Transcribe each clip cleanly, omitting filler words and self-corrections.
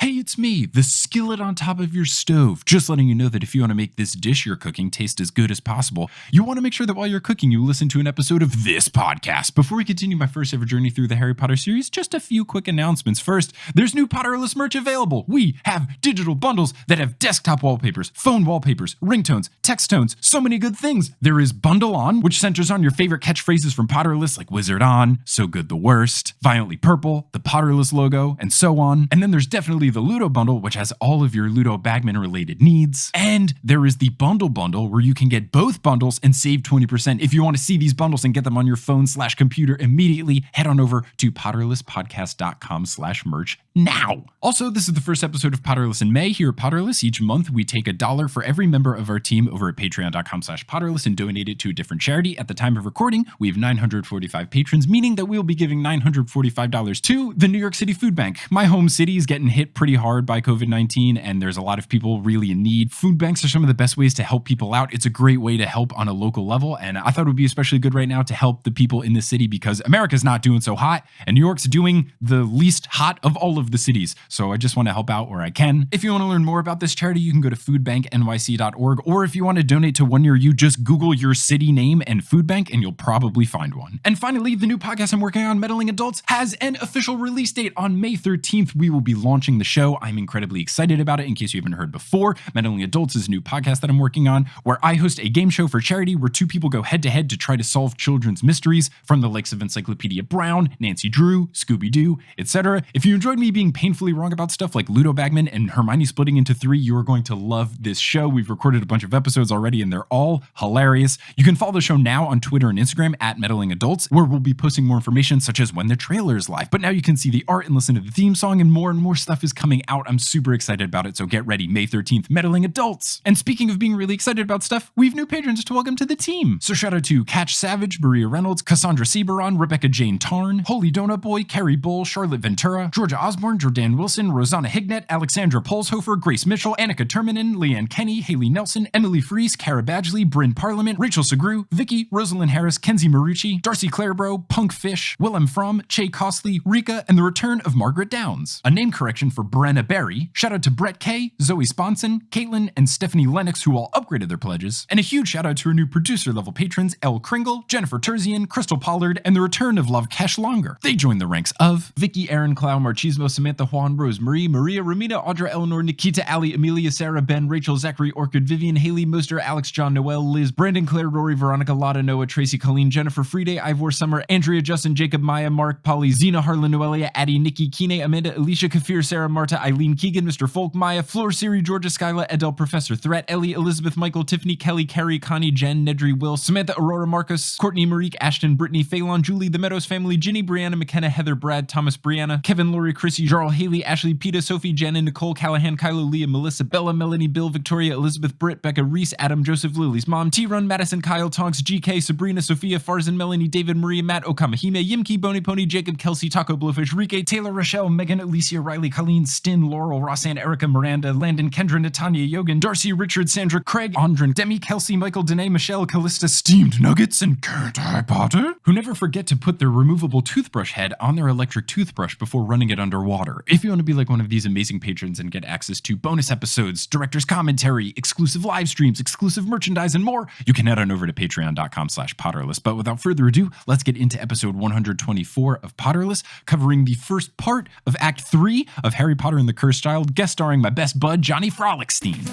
Hey, it's me, the skillet on top of your stove. Just letting you know that if you want to make this dish you're cooking taste as good as possible, you want to make sure that while you're cooking, you listen to an episode of this podcast. Before we continue my first ever journey through the Harry Potter series, just a few quick announcements. First, there's new Potterless merch available. We have digital bundles that have desktop wallpapers, phone wallpapers, ringtones, text tones, so many good things. There is Bundle On, which centers on your favorite catchphrases from Potterless, like Wizard On, So Good the Worst, Violently Purple, the Potterless logo, and so on. And then there's definitely the Ludo Bundle, which has all of your Ludo Bagman related needs. And there is the Bundle Bundle, where you can get both bundles and save 20%. If you want to see these bundles and get them on your phone/computer immediately, head on over to potterlesspodcast.com/merch now. Also, this is the first episode of Potterless in May. Here at Potterless, each month we take $1 for every member of our team over at patreon.com/Potterless and donate it to a different charity. At the time of recording, we have 945 patrons, meaning that we'll be giving $945 to the New York City Food Bank. My home city is getting hit pretty hard by COVID-19, and there's a lot of people really in need. Food banks are some of the best ways to help people out. It's a great way to help on a local level, and I thought it would be especially good right now to help the people in the city because America's not doing so hot, and New York's doing the least hot of all of the cities. So I just want to help out where I can. If you want to learn more about this charity, you can go to foodbanknyc.org, or if you want to donate to one near you, just Google your city name and food bank, and you'll probably find one. And finally, the new podcast I'm working on, Meddling Adults, has an official release date on May 13th. We will be launching the show. I'm incredibly excited about it. In case you haven't heard before, Meddling Adults is a new podcast that I'm working on where I host a game show for charity where two people go head to head to try to solve children's mysteries from the likes of Encyclopedia Brown, Nancy Drew, Scooby-Doo, etc. If you enjoyed me being painfully wrong about stuff like Ludo Bagman and Hermione splitting into three, you are going to love this show. We've recorded a bunch of episodes already and they're all hilarious. You can follow the show now on Twitter and Instagram at Meddling Adults, where we'll be posting more information such as when the trailer is live. But now you can see the art and listen to the theme song, and more stuff is coming out. I'm super excited about it, so get ready. May 13th, Meddling Adults. And speaking of being really excited about stuff, we have new patrons to welcome to the team. So shout out to Catch Savage, Maria Reynolds, Cassandra Seberon, Rebecca Jane Tarn, Holy Donut Boy, Carrie Bull, Charlotte Ventura, Georgia Osborne, Jordan Wilson, Rosanna Hignett, Alexandra Polshofer, Grace Mitchell, Annika Termanen, Leanne Kenny, Haley Nelson, Emily Fries, Cara Badgley, Bryn Parliament, Rachel Segru, Vicky, Rosalind Harris, Kenzie Marucci, Darcy Clarebro, Punk Fish, Willem Fromm, Che Costley, Rika, and the return of Margaret Downs. A name correction for Brenna Berry. Shout out to Brett K, Zoe Sponson, Caitlin, and Stephanie Lennox, who all upgraded their pledges. And a huge shout out to our new producer level patrons, Elle Kringle, Jennifer Terzian, Crystal Pollard, and the return of Lovekesh Longer. They joined the ranks of Vicky, Aaron, Clow, Marchismo, Samantha, Juan, Rose, Marie, Maria, Ramina, Audra, Eleanor, Nikita, Ali, Amelia, Sarah, Ben, Rachel, Zachary, Orchid, Vivian, Haley, Moster, Alex, John, Noel, Liz, Brandon, Claire, Rory, Veronica, Lotta, Noah, Tracy, Colleen, Jennifer, Friday, Ivor, Summer, Andrea, Justin, Jacob, Maya, Mark, Polly, Zena, Harlan, Noelia, Addie, Nikki, Kine, Amanda, Alicia, Kafir, Sarah, Marta, Eileen, Keegan, Mr. Folk, Maya, Floor, Siri, Georgia, Skyla, Edel, Professor Threat, Ellie, Elizabeth, Michael, Tiffany, Kelly, Carrie, Connie, Jen, Nedry, Will, Samantha, Aurora, Marcus, Courtney, Marique, Ashton, Brittany, Phelan, Julie, The Meadows Family, Ginny, Brianna, McKenna, Heather, Brad, Thomas, Brianna, Kevin, Lori, Chrissy, Jarl, Haley, Ashley, Peta, Sophie, Jen, and Nicole, Callahan, Kylo, Leah, Melissa, Bella, Melanie, Bill, Victoria, Elizabeth, Britt, Becca, Reese, Adam, Joseph, Lily's mom, T-Run, Madison, Kyle, Tonks, GK, Sabrina, Sophia, Farzan, Melanie, David, Maria, Matt, Okamahime, Yimki, Bony Pony, Jacob, Kelsey, Taco, Blowfish, Rike, Taylor, Rochelle, Megan, Alicia, Riley, Colleen, Stin, Laurel, Rossanne, Erica, Miranda, Landon, Kendra, Natanya, Yogan, Darcy, Richard, Sandra, Craig, Andren, Demi, Kelsey, Michael, Danae, Michelle, Callista, Steamed Nuggets, and Kurt I. Potter, who never forget to put their removable toothbrush head on their electric toothbrush before running it underwater. If you want to be like one of these amazing patrons and get access to bonus episodes, director's commentary, exclusive live streams, exclusive merchandise, and more, you can head on over to patreon.com/Potterless. But without further ado, let's get into episode 124 of Potterless, covering the first part of Act 3 of Harry Potter and the Cursed Child, guest starring my best bud, Johnny Frohlichstein.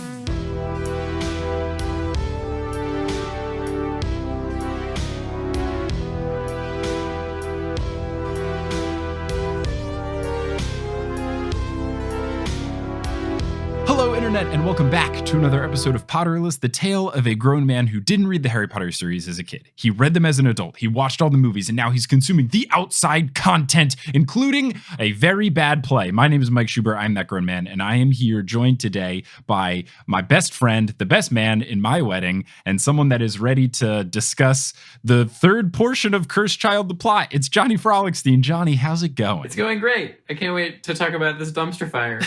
Hello, Internet, and welcome back to another episode of Potterless, the tale of a grown man who didn't read the Harry Potter series as a kid. He read them as an adult, he watched all the movies, and now he's consuming the outside content, including a very bad play. My name is Mike Schubert, I'm that grown man, and I am here joined today by my best friend, the best man in my wedding, and someone that is ready to discuss the third portion of Cursed Child, the plot. It's Johnny Frohlichstein. Johnny, how's it going? It's going great. I can't wait to talk about this dumpster fire.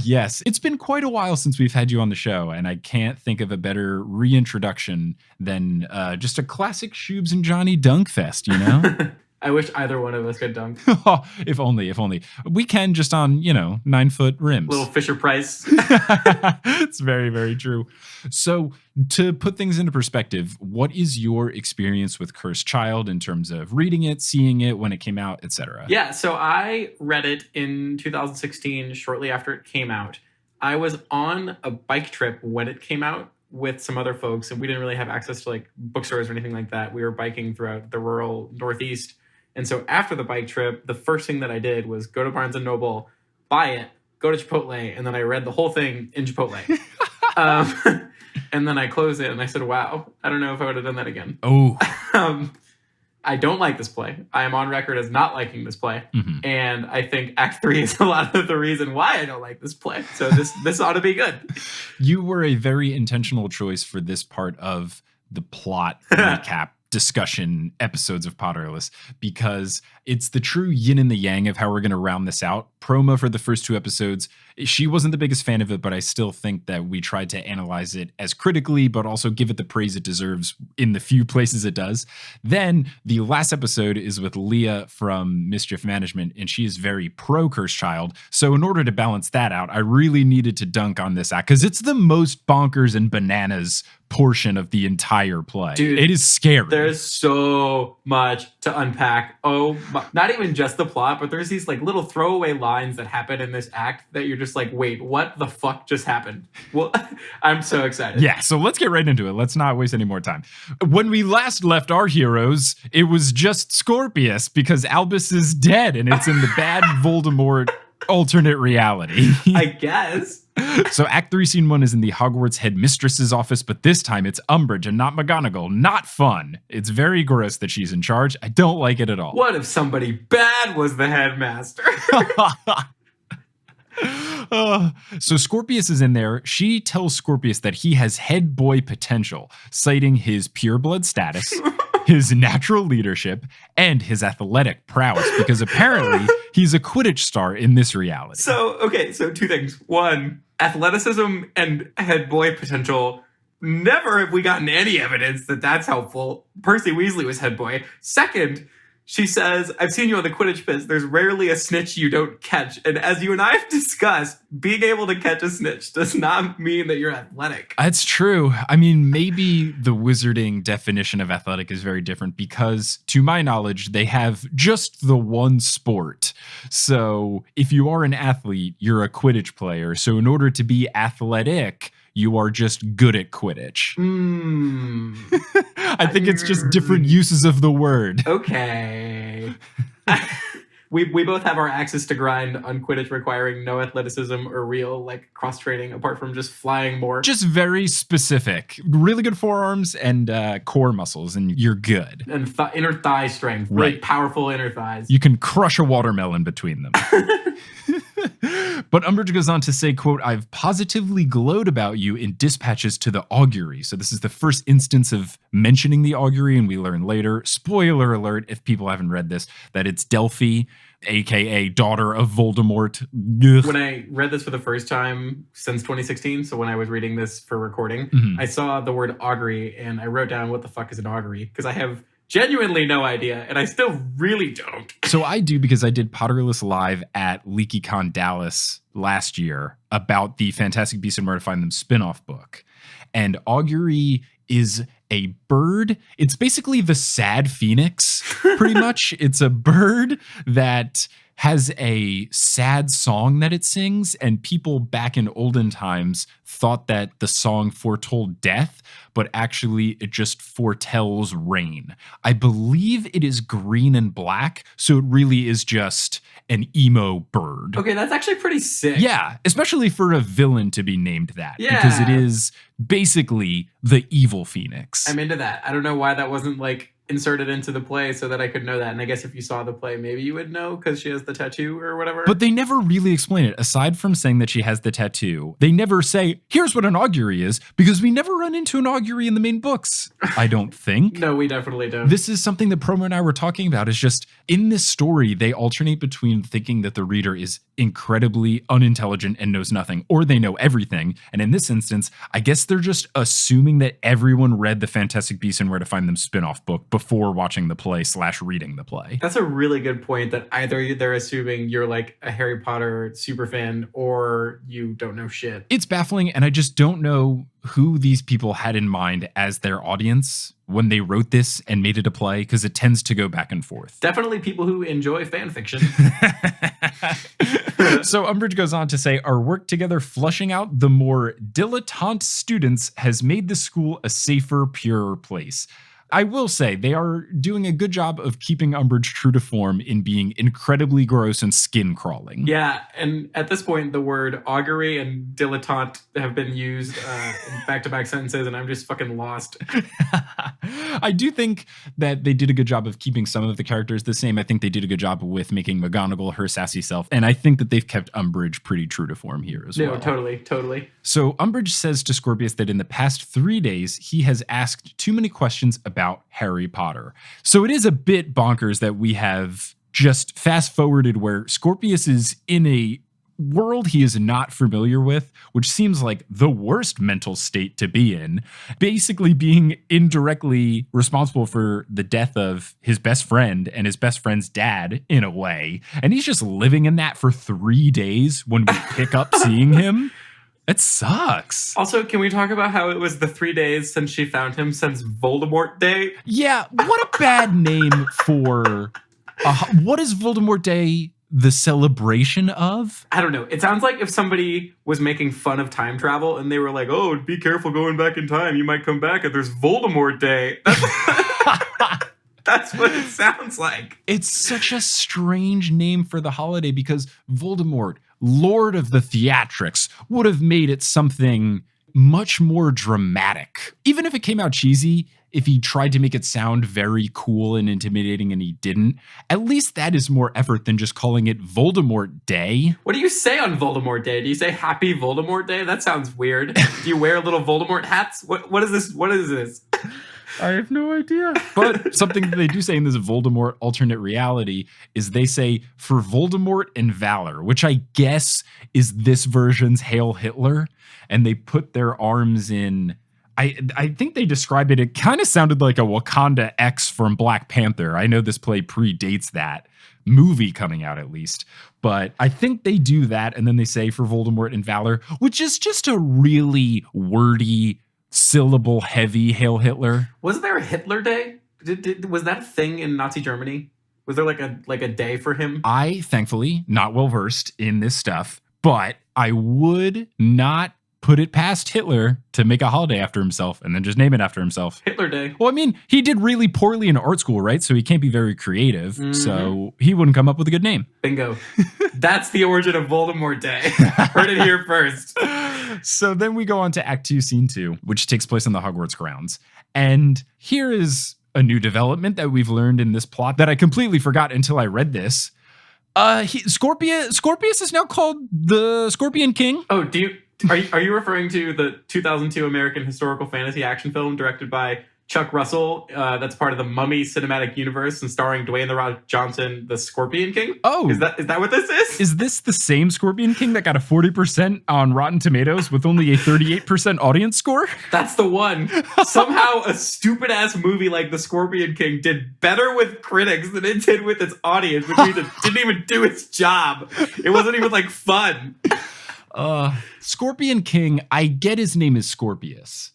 Yes. It's been quite a while since we've had you on the show, and I can't think of a better reintroduction than just a classic Shubes and Johnny dunk fest, you know? I wish either one of us could dunk. If only. We can just on, 9-foot rims. Little Fisher Price. It's very, very true. So to put things into perspective, what is your experience with Cursed Child in terms of reading it, seeing it when it came out, etc.? Yeah, so I read it in 2016, shortly after it came out. I was on a bike trip when it came out with some other folks, and we didn't really have access to like bookstores or anything like that. We were biking throughout the rural Northeast. And so after the bike trip, the first thing that I did was go to Barnes & Noble, buy it, go to Chipotle, and then I read the whole thing in Chipotle. And then I closed it and I said, wow, I don't know if I would have done that again. Oh. I don't like this play. I am on record as not liking this play. Mm-hmm. And I think Act 3 is a lot of the reason why I don't like this play. So this ought to be good. You were a very intentional choice for this part of the plot recap discussion episodes of Potterless, because it's the true yin and the yang of how we're going to round this out. Promo for the first 2 episodes, she wasn't the biggest fan of it, but I still think that we tried to analyze it as critically, but also give it the praise it deserves in the few places it does. Then the last episode is with Leah from Mischief Management, and she is very pro Cursed Child. So in order to balance that out, I really needed to dunk on this act because it's the most bonkers and bananas portion of the entire play. Dude, it is scary. There's so much to unpack. Oh, not even just the plot, but there's these like little throwaway lines that happen in this act that you're just like, wait, what the fuck just happened? Well, I'm so excited. Yeah, so let's get right into it. Let's not waste any more time. When we last left our heroes, it was just Scorpius because Albus is dead and it's in the bad Voldemort alternate reality. I guess. So Act 3, Scene 1 is in the Hogwarts headmistress's office, but this time it's Umbridge and not McGonagall. Not fun. It's very gross that she's in charge. I don't like it at all. What if somebody bad was the headmaster? So Scorpius is in there. She tells Scorpius that he has head boy potential, citing his pureblood status, his natural leadership, and his athletic prowess, because apparently he's a Quidditch star in this reality. So 2 things. 1, athleticism and head boy potential. Never have we gotten any evidence that that's helpful. Percy Weasley was head boy. Second, she says, I've seen you on the Quidditch Biz. There's rarely a snitch you don't catch. And as you and I have discussed, being able to catch a snitch does not mean that you're athletic. That's true. I mean, maybe the wizarding definition of athletic is very different because, to my knowledge, they have just the one sport. So if you are an athlete, you're a Quidditch player. So in order to be athletic, you are just good at Quidditch. I think it's just different uses of the word. Okay. We both have our axes to grind on Quidditch requiring no athleticism or real cross-training apart from just flying more. Just very specific. Really good forearms and core muscles and you're good. And inner thigh strength. Right. Really powerful inner thighs. You can crush a watermelon between them. But Umbridge goes on to say, quote, I've positively glowed about you in dispatches to the augury. So this is the first instance of mentioning the augury, and we learn later, spoiler alert, if people haven't read this, that it's Delphi, aka daughter of Voldemort. Ugh. When I read this for the first time since 2016, so when I was reading this for recording, I saw the word augury, and I wrote down what the fuck is an augury, because I have genuinely no idea, and I still really don't. So I do, because I did Potterless Live at LeakyCon Dallas last year about the Fantastic Beasts and Where to Find Them spin-off book. And augury is a bird. It's basically the sad phoenix, pretty much. It's a bird that has a sad song that it sings, and people back in olden times thought that the song foretold death, but actually it just foretells rain. I believe it is green and black, so it really is just an emo bird. Okay, that's actually pretty sick. Yeah, especially for a villain to be named that, Yeah. because it is basically the evil phoenix. I'm into that. I don't know why that wasn't inserted into the play so that I could know that. And I guess if you saw the play, maybe you would know because she has the tattoo or whatever. But they never really explain it. Aside from saying that she has the tattoo, they never say, here's what an augury is, because we never run into an augury in the main books, I don't think. No, we definitely don't. This is something that Promo and I were talking about, is just in this story, they alternate between thinking that the reader is incredibly unintelligent and knows nothing, or they know everything. And in this instance, I guess they're just assuming that everyone read the Fantastic Beasts and Where to Find Them spin-off book before watching the play / reading the play. That's a really good point, that either they're assuming you're like a Harry Potter super fan or you don't know shit. It's baffling, and I just don't know who these people had in mind as their audience when they wrote this and made it a play, because it tends to go back and forth. Definitely people who enjoy fan fiction. So Umbridge goes on to say, our work together flushing out the more dilettante students has made the school a safer, purer place. I will say they are doing a good job of keeping Umbridge true to form in being incredibly gross and skin crawling. Yeah, and at this point, the word augury and dilettante have been used in back-to-back sentences, and I'm just fucking lost. I do think that they did a good job of keeping some of the characters the same. I think they did a good job with making McGonagall her sassy self, and I think that they've kept Umbridge pretty true to form here as well. No, totally. So Umbridge says to Scorpius that in the past 3 days, he has asked too many questions about Harry Potter. So it is a bit bonkers that we have just fast forwarded where Scorpius is in a world he is not familiar with, which seems like the worst mental state to be in, basically being indirectly responsible for the death of his best friend and his best friend's dad in a way. And he's just living in that for 3 days when we pick up seeing him. It sucks. Also, can we talk about how it was the 3 days since she found him since Voldemort Day? Yeah, what a bad name for... what is Voldemort Day the celebration of? I don't know. It sounds like if somebody was making fun of time travel and they were like, oh, be careful going back in time. You might come back and there's Voldemort Day. That's what it sounds like. It's such a strange name for the holiday because Voldemort, Lord of the Theatrics, would have made it something much more dramatic. Even if it came out cheesy, if he tried to make it sound very cool and intimidating and he didn't, at least that is more effort than just calling it Voldemort Day. What do you say on Voldemort Day? Do you say Happy Voldemort Day? That sounds weird. Do you wear little Voldemort hats? What is this? What is this? I have no idea. But something that they do say in this Voldemort alternate reality is they say for Voldemort and Valor, which I guess is this version's Hail Hitler. And they put their arms in, I think they describe it, it kind of sounded like a Wakanda X from Black Panther. I know this play predates that movie coming out at least. But I think they do that. And then they say for Voldemort and Valor, which is just a really wordy, syllable heavy Hail Hitler. Was there a Hitler Day? Was that a thing in Nazi Germany? Was there like a day for him? I, thankfully, not well versed in this stuff, but I would not put it past Hitler to make a holiday after himself and then just name it after himself. Hitler Day. Well, I mean, he did really poorly in art school, right? So he can't be very creative. Mm-hmm. So he wouldn't come up with a good name. Bingo. That's the origin of Voldemort Day. Heard it here first. So then we go on to Act 2, Scene 2, which takes place on the Hogwarts grounds. And here is a new development that we've learned in this plot that I completely forgot until I read this. Scorpius is now called the Scorpion King. Oh, are you referring to the 2002 American historical fantasy action film directed by Chuck Russell? That's part of the Mummy cinematic universe and starring Dwayne "The Rock" Johnson, the Scorpion King. Oh, is that what this is? Is this the same Scorpion King that got a 40% on Rotten Tomatoes with only a 38% audience score? That's the one. Somehow a stupid ass movie like The Scorpion King did better with critics than it did with its audience, which means it didn't even do its job. It wasn't even like fun. Scorpion King, I get his name is Scorpius,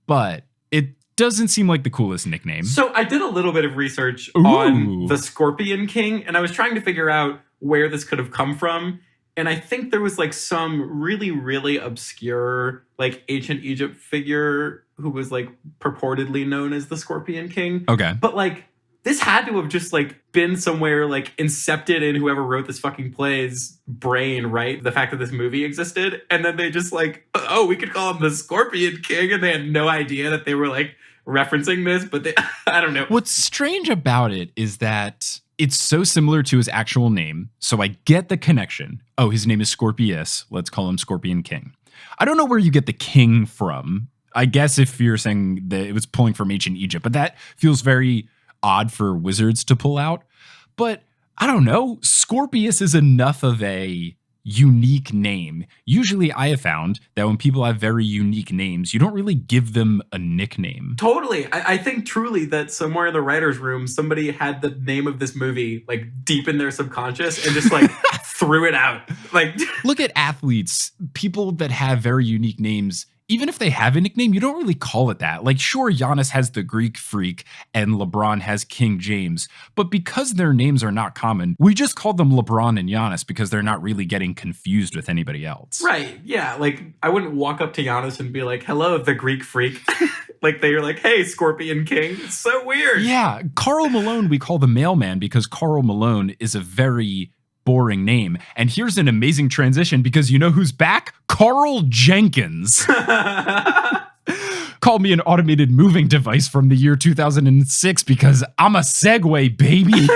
but it doesn't seem like the coolest nickname. So I did a little bit of research on the Scorpion King, and I was trying to figure out where this could have come from. And I think there was like some really, really obscure like ancient Egypt figure who was like purportedly known as the Scorpion King. Okay. But like this had to have just like been somewhere like incepted in whoever wrote this fucking play's brain, right? The fact that this movie existed. And then they just like, oh, we could call him the Scorpion King. And they had no idea that they were like referencing this, but they, I don't know. What's strange about it is that it's so similar to his actual name. So I get the connection. Oh, his name is Scorpius. Let's call him Scorpion King. I don't know where you get the king from. I guess if you're saying that it was pulling from ancient Egypt, but that feels very odd for wizards to pull out. But I don't know. Scorpius is enough of a unique name. Usually I have found that when people have very unique names, you don't really give them a nickname. Totally. I think truly that somewhere in the writer's room, somebody had the name of this movie like deep in their subconscious and just like threw it out. Like, look at athletes, people that have very unique names. Even if they have a nickname, you don't really call it that. Like, sure, Giannis has the Greek Freak and LeBron has King James, but because their names are not common, we just call them LeBron and Giannis because they're not really getting confused with anybody else. Right. Yeah. Like, I wouldn't walk up to Giannis and be like, hello, the Greek Freak. Like, they're like, hey, Scorpion King. It's so weird. Yeah. Karl Malone, we call the mailman because Karl Malone is a very boring name. And here's an amazing transition because you know who's back? Carl Jenkins. Call me an automated moving device from the year 2006 because I'm a Segway, baby.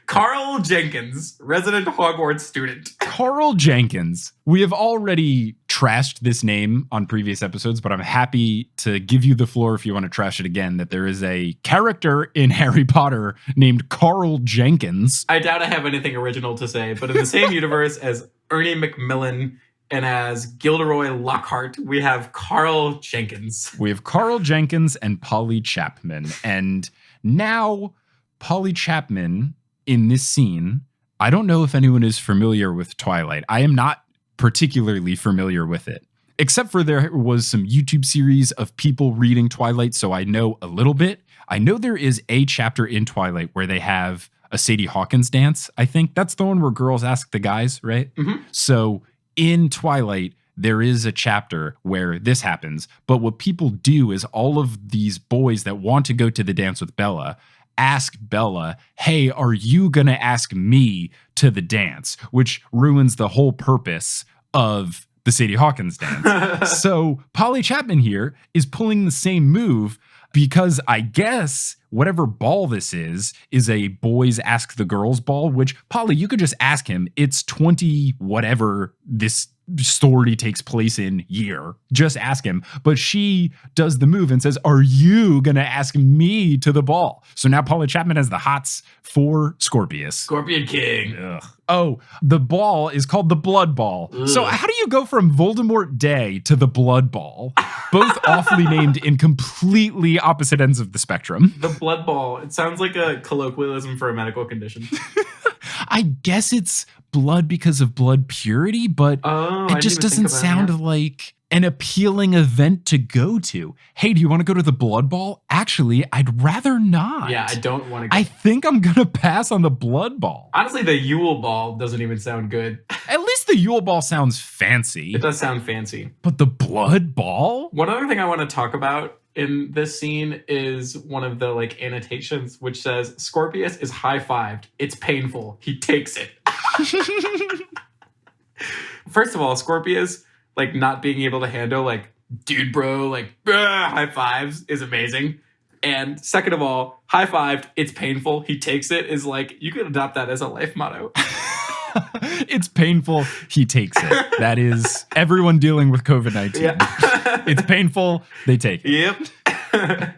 Carl Jenkins, resident Hogwarts student. Carl Jenkins. We have already trashed this name on previous episodes, but I'm happy to give you the floor if you want to trash it again, that there is a character in Harry Potter named Carl Jenkins. I doubt I have anything original to say, but in the same universe as Ernie Macmillan and as Gilderoy Lockhart, we have Carl Jenkins. We have Carl Jenkins and Polly Chapman. And now Polly Chapman in this scene, I don't know if anyone is familiar with Twilight. I am not particularly familiar with it, except for there was some YouTube series of people reading Twilight, so I know a little bit. I know there is a chapter in Twilight where they have a Sadie Hawkins dance, I think. That's the one where girls ask the guys, right? Mm-hmm. So in Twilight, there is a chapter where this happens, but what people do is all of these boys that want to go to the dance with Bella ask Bella, hey, are you going to ask me to the dance? Which ruins the whole purpose of the Sadie Hawkins dance. So Polly Chapman here is pulling the same move because I guess whatever ball this is a boys ask the girls ball, which Polly, you could just ask him. It's 20 whatever this story takes place in year. Just ask him. But she does the move and says, are you going to ask me to the ball? So now Polly Chapman has the hots for Scorpius. Scorpion King. Ugh. Oh, the ball is called the Blood Ball. Ugh. So how do you go from Voldemort Day to the Blood Ball? Both awfully named in completely opposite ends of the spectrum. The Blood Ball. It sounds like a colloquialism for a medical condition. I guess it's blood because of blood purity, but it just doesn't sound like an appealing event to go to. Hey, do you want to go to the Blood Ball? Actually, I'd rather not. Yeah, I don't want to go. I think I'm going to pass on the Blood Ball. Honestly, the Yule Ball doesn't even sound good. At least the Yule Ball sounds fancy. It does sound fancy. But the Blood Ball? One other thing I want to talk about in this scene is one of the like annotations which says Scorpius is high-fived. It's painful. He takes it. First of all, Scorpius like not being able to handle like dude bro like high fives is amazing. And second of all, high-fived, it's painful. He takes it is like you could adopt that as a life motto. It's painful. He takes it. That is everyone dealing with COVID-19. Yeah. It's painful. They take it. Yep.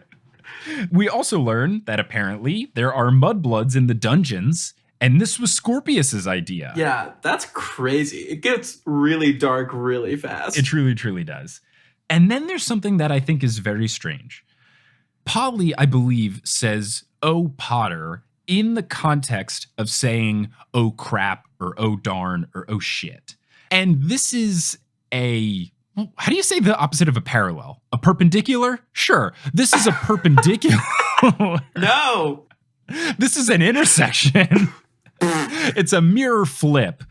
We also learn that apparently there are mudbloods in the dungeons, and this was Scorpius's idea. Yeah, that's crazy. It gets really dark really fast. It truly, truly does. And then there's something that I think is very strange. Polly, I believe, says, "Oh, Potter," in the context of saying, "Oh, crap," or "Oh, darn," or "Oh, shit." And this is how do you say the opposite of a parallel? A perpendicular? Sure. This is a perpendicular. No. This is an intersection. It's a mirror flip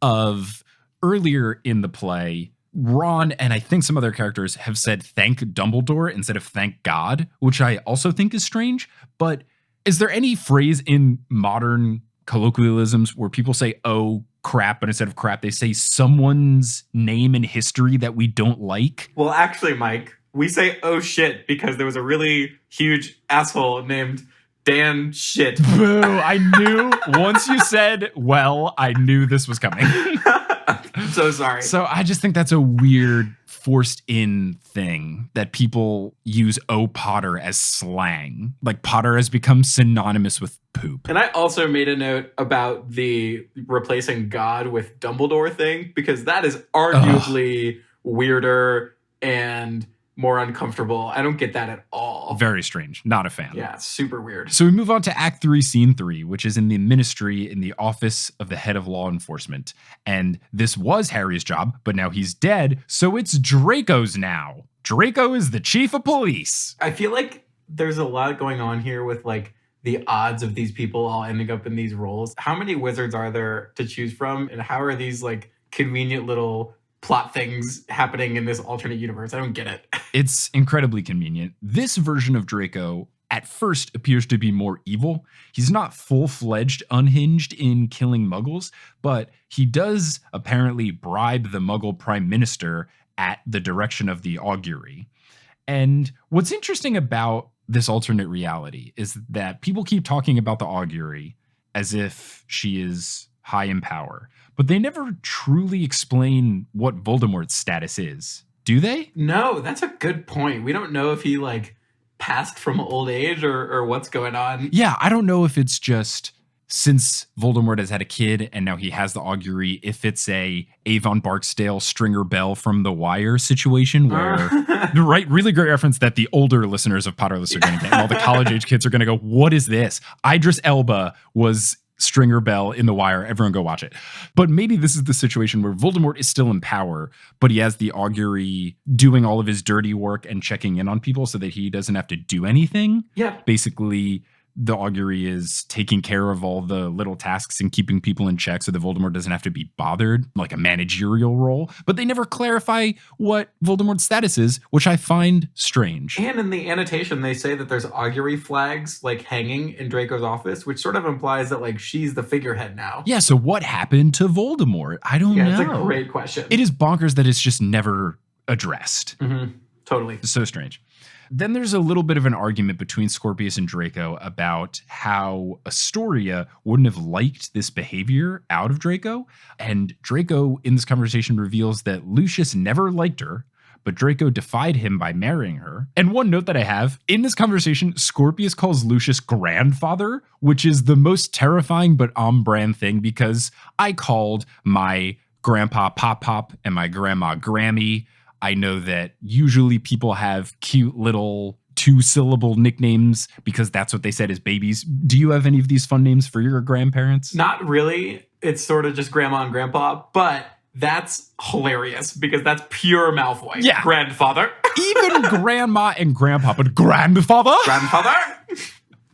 of earlier in the play, Ron and I think some other characters have said thank Dumbledore instead of thank God, which I also think is strange. But is there any phrase in modern colloquialisms where people say, oh, crap, but instead of crap, they say someone's name in history that we don't like? Well, actually, Mike, we say, oh, shit, because there was a really huge asshole named Dan Shit. Boo, I knew once you said, well, I knew this was coming. so sorry. So I just think that's a weird forced in thing that people use "Oh Potter" as slang. Like Potter has become synonymous with poop. And I also made a note about the replacing God with Dumbledore thing, because that is arguably weirder and more uncomfortable. I don't get that at all. Very strange. Not a fan. Yeah, super weird. So we move on to Act 3, Scene 3, which is in the ministry in the office of the head of law enforcement. And this was Harry's job, but now he's dead, so it's Draco's now. Draco is the chief of police. I feel like there's a lot going on here with like the odds of these people all ending up in these roles. How many wizards are there to choose from? And how are these like convenient little plot things happening in this alternate universe? I don't get it. It's incredibly convenient. This version of Draco at first appears to be more evil. He's not full-fledged unhinged in killing muggles, but he does apparently bribe the muggle prime minister at the direction of the augury. And what's interesting about this alternate reality is that people keep talking about the augury as if she is high in power, but they never truly explain what Voldemort's status is. Do they? No, that's a good point. We don't know if he like passed from old age or what's going on. Yeah, I don't know if it's just since Voldemort has had a kid and now he has the augury, if it's a Avon Barksdale Stringer Bell from The Wire situation where, right, really great reference that the older listeners of Potterless are going to get, and all the college age kids are going to go, what is this? Idris Elba was Stringer Bell in The Wire. Everyone go watch it. But maybe this is the situation where Voldemort is still in power, but he has the augury doing all of his dirty work and checking in on people so that he doesn't have to do anything. Yeah. Basically, the augury is taking care of all the little tasks and keeping people in check so that Voldemort doesn't have to be bothered, like a managerial role. But they never clarify what Voldemort's status is, which I find strange. And in the annotation, they say that there's augury flags like hanging in Draco's office, which sort of implies that like she's the figurehead now. Yeah, so what happened to Voldemort? I don't know. Yeah, it's a great question. It is bonkers that it's just never addressed. Mm-hmm. Totally. It's so strange. Then there's a little bit of an argument between Scorpius and Draco about how Astoria wouldn't have liked this behavior out of Draco. And Draco in this conversation reveals that Lucius never liked her, but Draco defied him by marrying her. And one note that I have, in this conversation, Scorpius calls Lucius grandfather, which is the most terrifying but on-brand thing, because I called my grandpa Pop Pop and my grandma Grammy. I know that usually people have cute little 2-syllable nicknames because that's what they said as babies. Do you have any of these fun names for your grandparents? Not really. It's sort of just grandma and grandpa, but that's hilarious because that's pure Malfoy. Yeah. Grandfather. Even grandma and grandpa, but grandfather? Grandfather.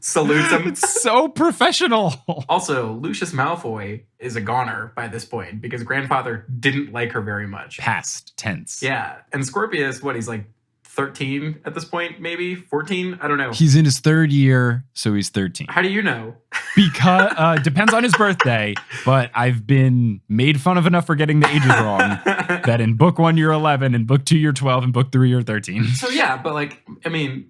Salutes him. It's so professional. Also, Lucius Malfoy is a goner by this point because grandfather didn't like her very much. Past tense. Yeah. And Scorpius, he's like 13 at this point, maybe 14? I don't know. He's in his third year, so he's 13. How do you know? Because depends on his birthday, but I've been made fun of enough for getting the ages wrong that in book 1 you're 11, in book 2 you're 12, and book 3 you're 13. So yeah, but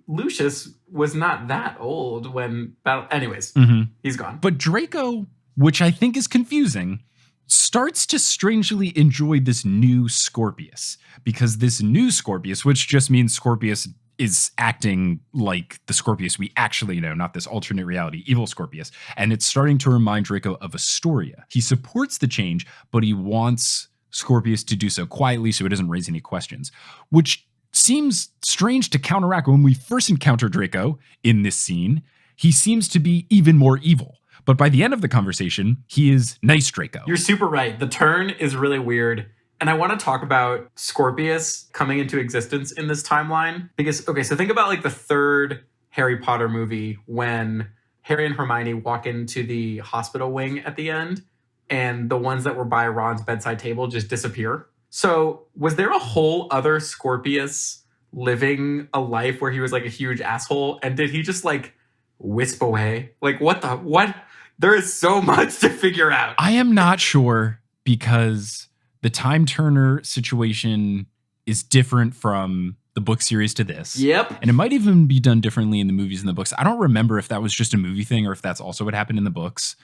Lucius was not that old when battle. Anyways, He's gone. But Draco, which I think is confusing, starts to strangely enjoy this new Scorpius, because this new Scorpius, which just means Scorpius is acting like the Scorpius we actually know, not this alternate reality, evil Scorpius. And it's starting to remind Draco of Astoria. He supports the change, but he wants Scorpius to do so quietly so it doesn't raise any questions, which seems strange to counteract. When we first encounter Draco in this scene, he seems to be even more evil. But by the end of the conversation, he is nice Draco. You're super right. The turn is really weird. And I want to talk about Scorpius coming into existence in this timeline. Because, okay, so think about like the third Harry Potter movie when Harry and Hermione walk into the hospital wing at the end and the ones that were by Ron's bedside table just disappear. So was there a whole other Scorpius living a life where he was like a huge asshole? And did he just like wisp away? Like what? There is so much to figure out. I am not sure, because the Time Turner situation is different from the book series to this. Yep. And it might even be done differently in the movies and the books. I don't remember if that was just a movie thing or if that's also what happened in the books.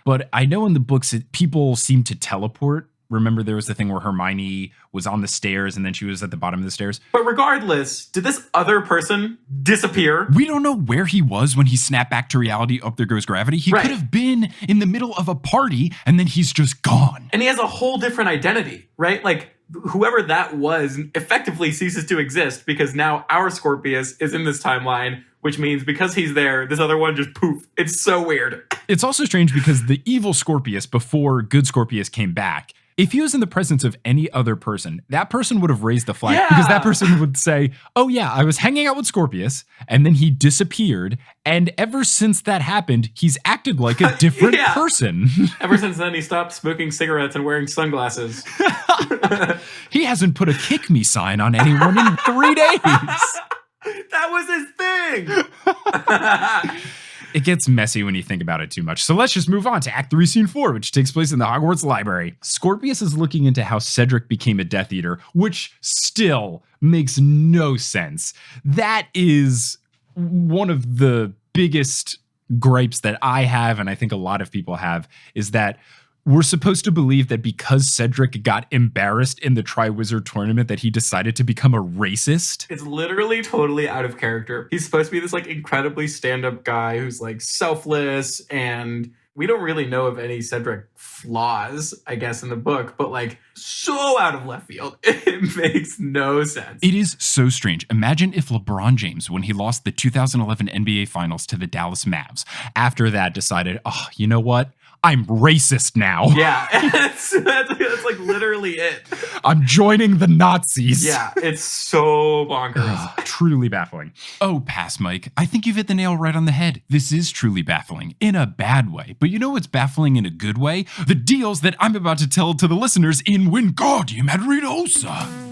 But I know in the books, people seem to teleport Remember there was the thing where Hermione was on the stairs and then she was at the bottom of the stairs? But regardless, did this other person disappear? We don't know where he was when he snapped back to reality. Oh, there goes gravity. He could have been in the middle of a party and then he's just gone. And he has a whole different identity, right? Like, whoever that was effectively ceases to exist because now our Scorpius is in this timeline, which means because he's there, this other one just poof. It's so weird. It's also strange because the evil Scorpius before good Scorpius came back, if he was in the presence of any other person, that person would have raised the flag because that person would say, oh yeah, I was hanging out with Scorpius and then he disappeared. And ever since that happened, he's acted like a different person. Ever since then, he stopped smoking cigarettes and wearing sunglasses. He hasn't put a kick me sign on anyone in 3 days. That was his thing. It gets messy when you think about it too much. So let's just move on to Act 3, Scene 4, which takes place in the Hogwarts Library. Scorpius is looking into how Cedric became a Death Eater, which still makes no sense. That is one of the biggest gripes that I have, and I think a lot of people have, is that we're supposed to believe that because Cedric got embarrassed in the Triwizard Tournament that he decided to become a racist. It's literally totally out of character. He's supposed to be this like incredibly stand-up guy who's like selfless, and we don't really know of any Cedric flaws, I guess, in the book, but like so out of left field. It makes no sense. It is so strange. Imagine if LeBron James, when he lost the 2011 NBA Finals to the Dallas Mavs, after that decided, oh, you know what? I'm racist now. Yeah, that's like literally it. I'm joining the Nazis. Yeah, it's so bonkers. Truly baffling. Oh, pass, Mike. I think you've hit the nail right on the head. This is truly baffling in a bad way. But you know what's baffling in a good way? The deals that I'm about to tell to the listeners in Wingardium Adridosa.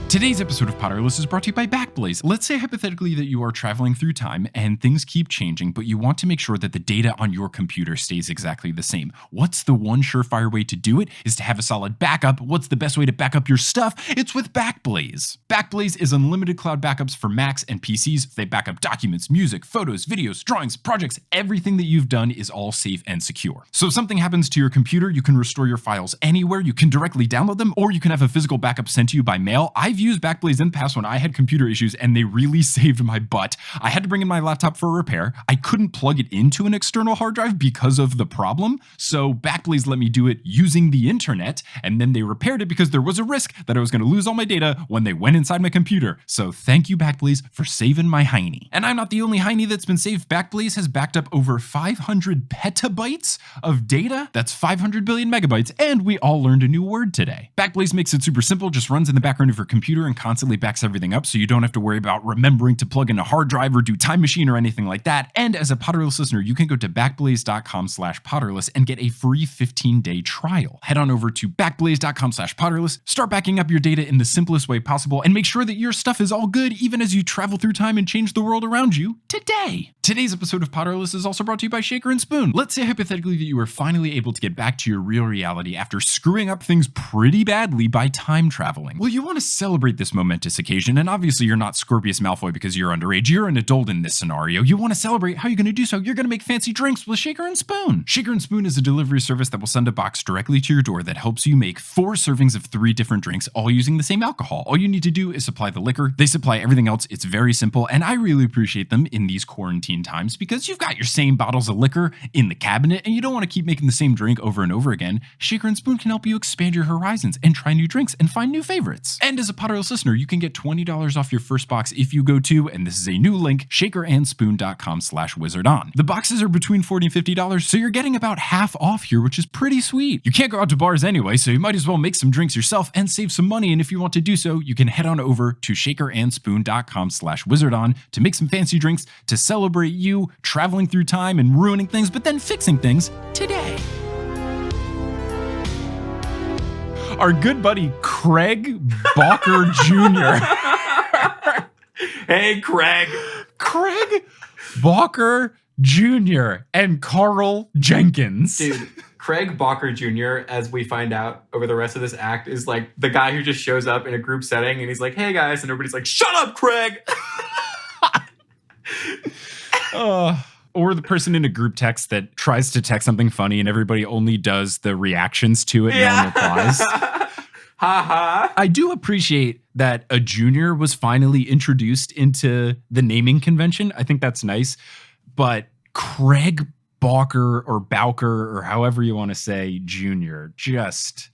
Today's episode of Potterless is brought to you by BACKBLAZE. Let's say hypothetically that you are traveling through time and things keep changing, but you want to make sure that the data on your computer stays exactly the same. What's the one surefire way to do it? Is to have a solid backup. What's the best way to back up your stuff? It's with BACKBLAZE. BACKBLAZE is unlimited cloud backups for Macs and PCs. They back up documents, music, photos, videos, drawings, projects. Everything that you've done is all safe and secure. So if something happens to your computer, you can restore your files anywhere. You can directly download them, or you can have a physical backup sent to you by mail. I've used BACKBLAZE in the past when I had computer issues and they really saved my butt. I had to bring in my laptop for a repair. I couldn't plug it into an external hard drive because of the problem. So BACKBLAZE let me do it using the internet, and then they repaired it because there was a risk that I was going to lose all my data when they went inside my computer. So thank you, BACKBLAZE, for saving my hiney. And I'm not the only hiney that's been saved. BACKBLAZE has backed up over 500 petabytes of data. That's 500 billion megabytes, and we all learned a new word today. BACKBLAZE makes it super simple, just runs in the background of your computer and constantly backs everything up, so you don't have to worry about remembering to plug in a hard drive or do Time Machine or anything like that. And as a Potterless listener, you can go to backblaze.com/Potterless and get a free 15-day trial. Head on over to backblaze.com/Potterless, start backing up your data in the simplest way possible, and make sure that your stuff is all good even as you travel through time and change the world around you today. Today's episode of Potterless is also brought to you by Shaker and Spoon. Let's say hypothetically that you were finally able to get back to your real reality after screwing up things pretty badly by time traveling. Well, you want to celebrate this momentous occasion, and obviously you're not Scorpius Malfoy because you're underage. You're an adult in this scenario. You want to celebrate. How are you going to do so? You're going to make fancy drinks with Shaker and Spoon. Shaker and Spoon is a delivery service that will send a box directly to your door that helps you make 4 servings of 3 different drinks, all using the same alcohol. All you need to do is supply the liquor. They supply everything else. It's very simple, and I really appreciate them in these quarantine times because you've got your same bottles of liquor in the cabinet, and you don't want to keep making the same drink over and over again. Shaker and Spoon can help you expand your horizons and try new drinks and find new favorites. And as a Potterless listener, you can get $20 off your first box if you go to, and this is a new link, shakerandspoon.com/wizardon. The boxes are between $40 and $50, so you're getting about half off here, which is pretty sweet. You can't go out to bars anyway, so you might as well make some drinks yourself and save some money. And if you want to do so, you can head on over to shakerandspoon.com/wizardon to make some fancy drinks to celebrate you traveling through time and ruining things, but then fixing things today. Our good buddy Craig Bowker Jr. Hey, Craig. Craig Bowker Jr. and Carl Jenkins. Dude, Craig Bowker Jr., as we find out over the rest of this act, is like the guy who just shows up in a group setting and he's like, hey guys, and everybody's like, shut up, Craig. Or the person in a group text that tries to text something funny and everybody only does the reactions to it. No one replies. Ha. I do appreciate that a junior was finally introduced into the naming convention. I think that's nice. But Craig Bowker or Bowker or however you want to say junior, just,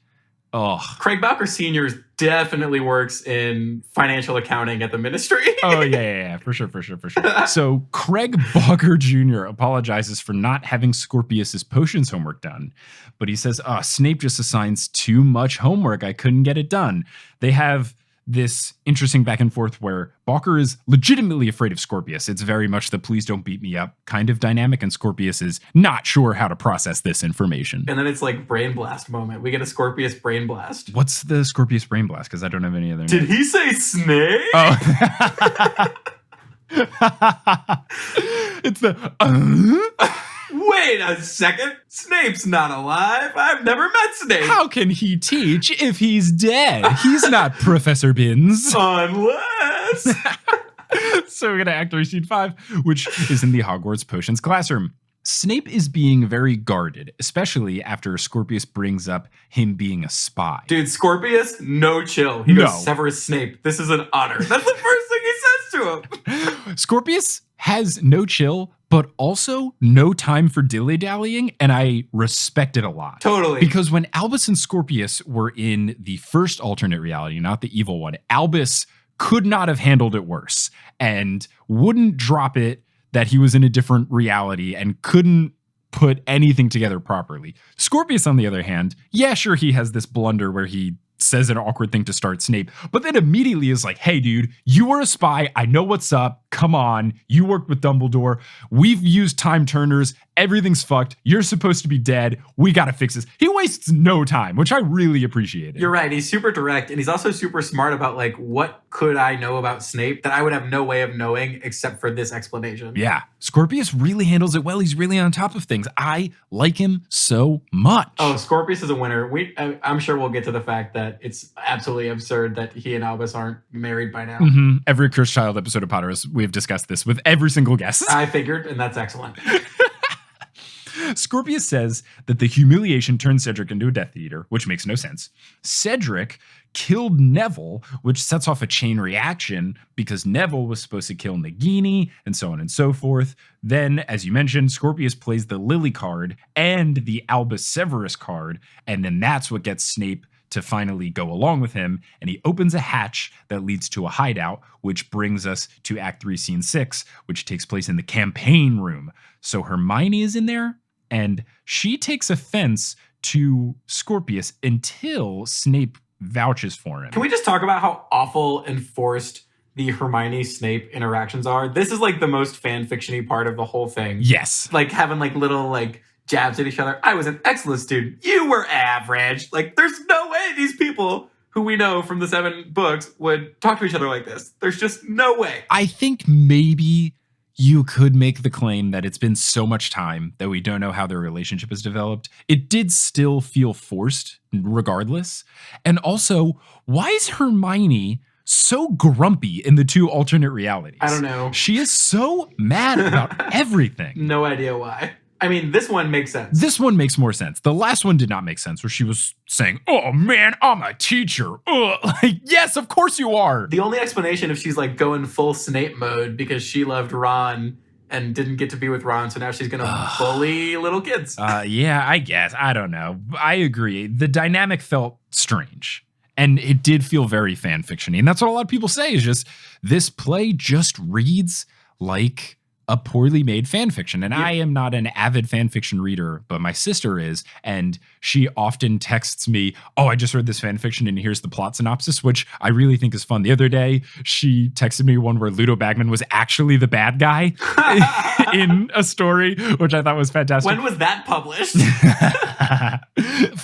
Craig Bowker Sr. definitely works in financial accounting at the ministry. Oh, yeah, for sure. So Craig Bowker Jr. apologizes for not having Scorpius's potions homework done. But he says, Snape just assigns too much homework. I couldn't get it done. They have this interesting back and forth where Bowker is legitimately afraid of Scorpius. It's very much the please don't beat me up kind of dynamic, and Scorpius is not sure how to process this information. And then it's like brain blast moment. We get a Scorpius brain blast. What's the Scorpius brain blast? Because I don't have any other names. Did he say Snape? Oh. It's the Wait a second. Snape's not alive. I've never met Snape. How can he teach if he's dead? He's not Professor Binns. Unless. So we're going to act 3 scene 5, which is in the Hogwarts potions classroom. Snape is being very guarded, especially after Scorpius brings up him being a spy. Dude, Scorpius, no chill. He goes, Severus Snape, this is an honor. That's the first thing he says to him. Scorpius has no chill, but also no time for dilly-dallying, and I respect it a lot. Totally. Because when Albus and Scorpius were in the first alternate reality, not the evil one, Albus could not have handled it worse and wouldn't drop it that he was in a different reality and couldn't put anything together properly. Scorpius, on the other hand, yeah, sure, he has this blunder where he says an awkward thing to start Snape, but then immediately is like, hey, dude, you were a spy. I know what's up. Come on. You worked with Dumbledore. We've used time turners. Everything's fucked. You're supposed to be dead. We got to fix this. He wastes no time, which I really appreciated. You're right. He's super direct, and he's also super smart about, like, what could I know about Snape that I would have no way of knowing except for this explanation. Yeah. Scorpius really handles it well. He's really on top of things. I like him so much. Oh, Scorpius is a winner. I'm sure we'll get to the fact that it's absolutely absurd that he and Albus aren't married by now. Mm-hmm. Every Cursed Child episode of Potterless, we've discussed this with every single guest. I figured, and that's excellent. Scorpius says that the humiliation turned Cedric into a Death Eater, which makes no sense. Cedric killed Neville, which sets off a chain reaction because Neville was supposed to kill Nagini and so on and so forth. Then, as you mentioned, Scorpius plays the Lily card and the Albus Severus card, and then that's what gets Snape to finally go along with him, and he opens a hatch that leads to a hideout, which brings us to Act 3, Scene 6, which takes place in the campaign room. So Hermione is in there, and she takes offense to Scorpius until Snape vouches for him. Can we just talk about how awful and forced the Hermione-Snape interactions are? This is like the most fan-fiction-y part of the whole thing. Yes. Like having like little like jabs at each other. I was an excellent student. You were average. Like there's no way these people who we know from the 7 books would talk to each other like this. There's just no way. I think maybe you could make the claim that it's been so much time that we don't know how their relationship has developed. It did still feel forced regardless. And also, why is Hermione so grumpy in the 2 alternate realities? I don't know. She is so mad about everything. No idea why. I mean, this one makes sense. This one makes more sense. The last one did not make sense, where she was saying, oh man, I'm a teacher. Ugh. Like, yes, of course you are. The only explanation if she's like going full Snape mode because she loved Ron and didn't get to be with Ron, so now she's going to bully little kids. Yeah, I guess. I don't know. I agree. The dynamic felt strange. And it did feel very fan fiction-y. And that's what a lot of people say is just, this play just reads like a poorly made fan fiction. And I am not an avid fan fiction reader, but my sister is. And she often texts me, oh, I just read this fan fiction and here's the plot synopsis, which I really think is fun. The other day, she texted me one where Ludo Bagman was actually the bad guy in a story, which I thought was fantastic. When was that published?